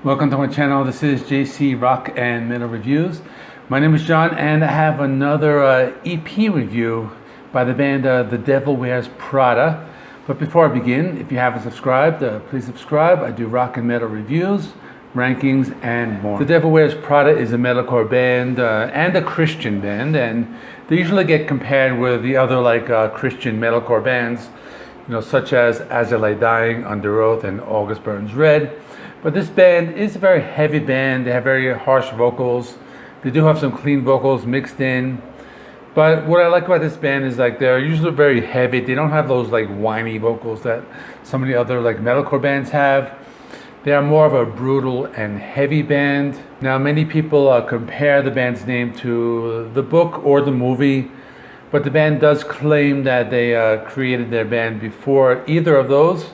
Welcome to my channel. This is JC Rock and Metal Reviews. My name is John and I have another EP review by the band The Devil Wears Prada. But before I begin, if you haven't subscribed, please subscribe. I do rock and metal reviews, rankings, and more. The Devil Wears Prada is a metalcore band and a Christian band, and they usually get compared with the other Christian metalcore bands, such as As I Lay Dying, Under Oath, and August Burns Red. But this band is a very heavy band. They have very harsh vocals. They do have some clean vocals mixed in. But what I like about this band is they're usually very heavy. They don't have those whiny vocals that some of the other metalcore bands have. They are more of a brutal and heavy band. Now many people compare the band's name to the book or the movie, but the band does claim that they created their band before either of those.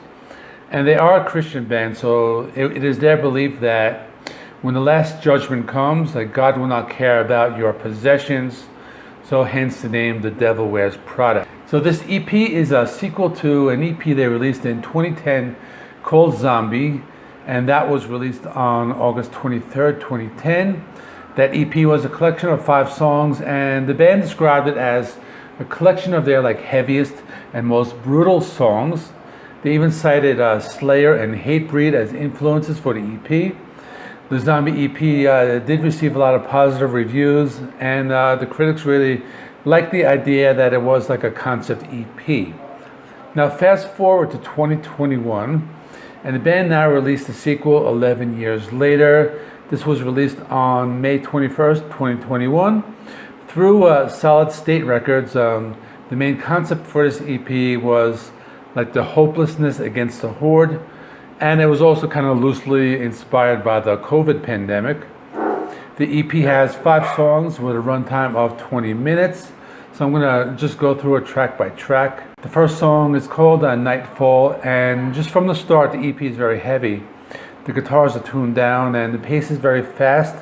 And they are a Christian band, so it is their belief that when the last judgment comes, God will not care about your possessions. So hence the name The Devil Wears Prada. So this EP is a sequel to an EP they released in 2010 called Zombie, and that was released on August 23rd, 2010. That EP was a collection of 5 songs, and the band described it as a collection of their heaviest and most brutal songs. They even cited Slayer and Hatebreed as influences for the EP. The Zombie EP did receive a lot of positive reviews, and the critics really liked the idea that it was like a concept EP. Now fast forward to 2021, and the band now released the sequel 11 years later. This was released on May 21st, 2021 through Solid State Records. The main concept for this EP was the hopelessness against the horde, and it was also kind of loosely inspired by the COVID pandemic. The EP has 5 songs with a runtime of 20 minutes, so I'm gonna just go through it track by track. The first song is called Nightfall, and just from the start the EP is very heavy. The guitars are tuned down and the pace is very fast.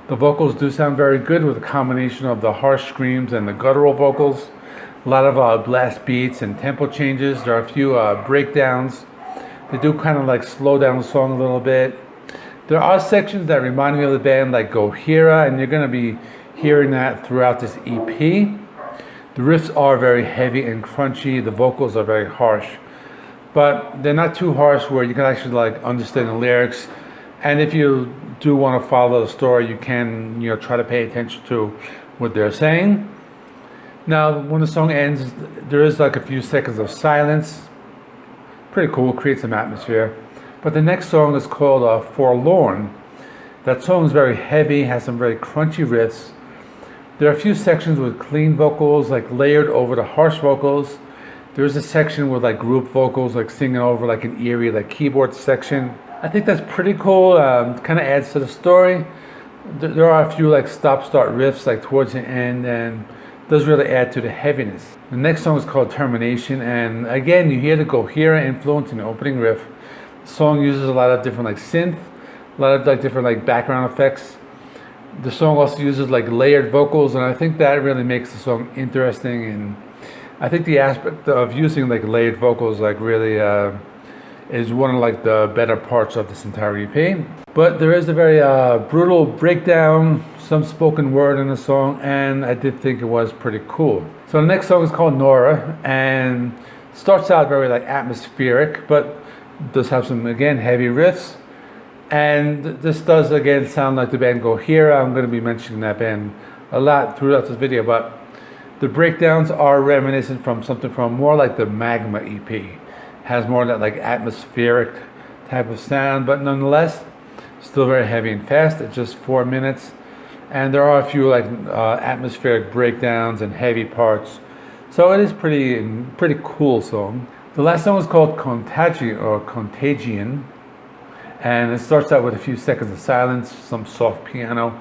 The vocals do sound very good with a combination of the harsh screams and the guttural vocals. A lot of blast beats and tempo changes. There are a few breakdowns. They do kind of slow down the song a little bit. There are sections that remind me of the band like Gojira, and you're going to be hearing that throughout this EP. The riffs are very heavy and crunchy. The vocals are very harsh, but they're not too harsh where you can actually understand the lyrics. And if you do want to follow the story, you can try to pay attention to what they're saying. Now, when the song ends, there is a few seconds of silence. Pretty cool, creates some atmosphere. But the next song is called Forlorn. That song is very heavy, has some very crunchy riffs. There are a few sections with clean vocals, layered over the harsh vocals. There's a section with group vocals, singing over an eerie keyboard section. I think that's pretty cool. Kind of adds to the story. There are a few stop-start riffs towards the end, and does really add to the heaviness. The next song is called Termination, and again you hear the Gojira influence in the opening riff. The song uses a lot of different synth, a lot of different background effects. The song also uses layered vocals, and I think that really makes the song interesting. And I think the aspect of using layered vocals really is one of the better parts of this entire EP. But there is a very brutal breakdown, some spoken word in the song, and I did think it was pretty cool. So the next song is called Nora, and starts out very atmospheric, but does have some again heavy riffs. And this does again sound like the band Gojira. I'm going to be mentioning that band a lot throughout this video, but the breakdowns are reminiscent from something from more the Magma EP. Has more of that atmospheric type of sound, but nonetheless still very heavy and fast. It's just 4 minutes, and there are a few atmospheric breakdowns and heavy parts, so it is pretty cool song. The last song is called Contagion, and it starts out with a few seconds of silence, some soft piano.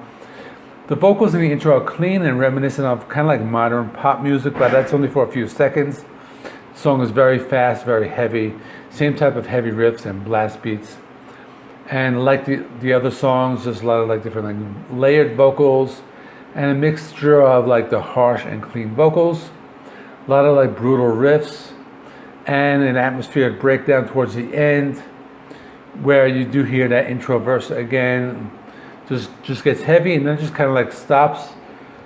The vocals in the intro are clean and reminiscent of kind of modern pop music, but that's only for a few seconds. The song is very fast, very heavy, same type of heavy riffs and blast beats. And the other songs, just a lot of different layered vocals and a mixture of the harsh and clean vocals. A lot of brutal riffs and an atmospheric breakdown towards the end. where you do hear that intro verse again, just gets heavy and then just kind of like stops.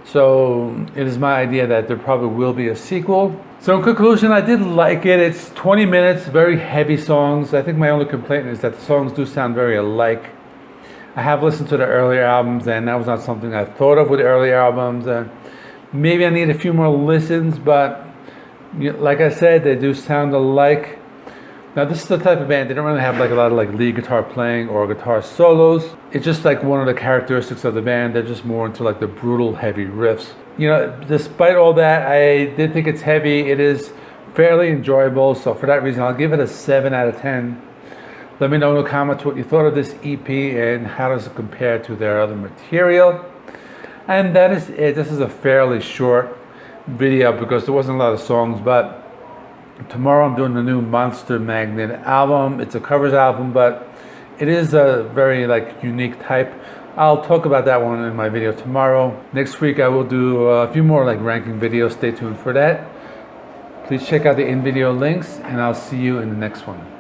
So it is my idea that there probably will be a sequel. So in conclusion, I did like it. It's 20 minutes, very heavy songs. I think my only complaint is that the songs do sound very alike. I have listened to the earlier albums, and that was not something I thought of with the earlier albums. Maybe I need a few more listens, but like I said, they do sound alike. Now this is the type of band, they don't really have like a lot of like lead guitar playing or guitar solos. It's just like one of the characteristics of the band. They're just more into like the brutal heavy riffs. Despite all that, I did think it's heavy. It is fairly enjoyable, so for that reason I'll give it a 7 out of 10. Let me know in the comments what you thought of this EP and how does it compare to their other material. And that is it. This is a fairly short video because there wasn't a lot of songs, but tomorrow I'm doing the new Monster Magnet album. It's a covers album, but it is a very like unique type. I'll talk about that one in my video tomorrow. Next week I will do a few more like ranking videos. Stay tuned for that. Please check out the in-video links, and I'll see you in the next one.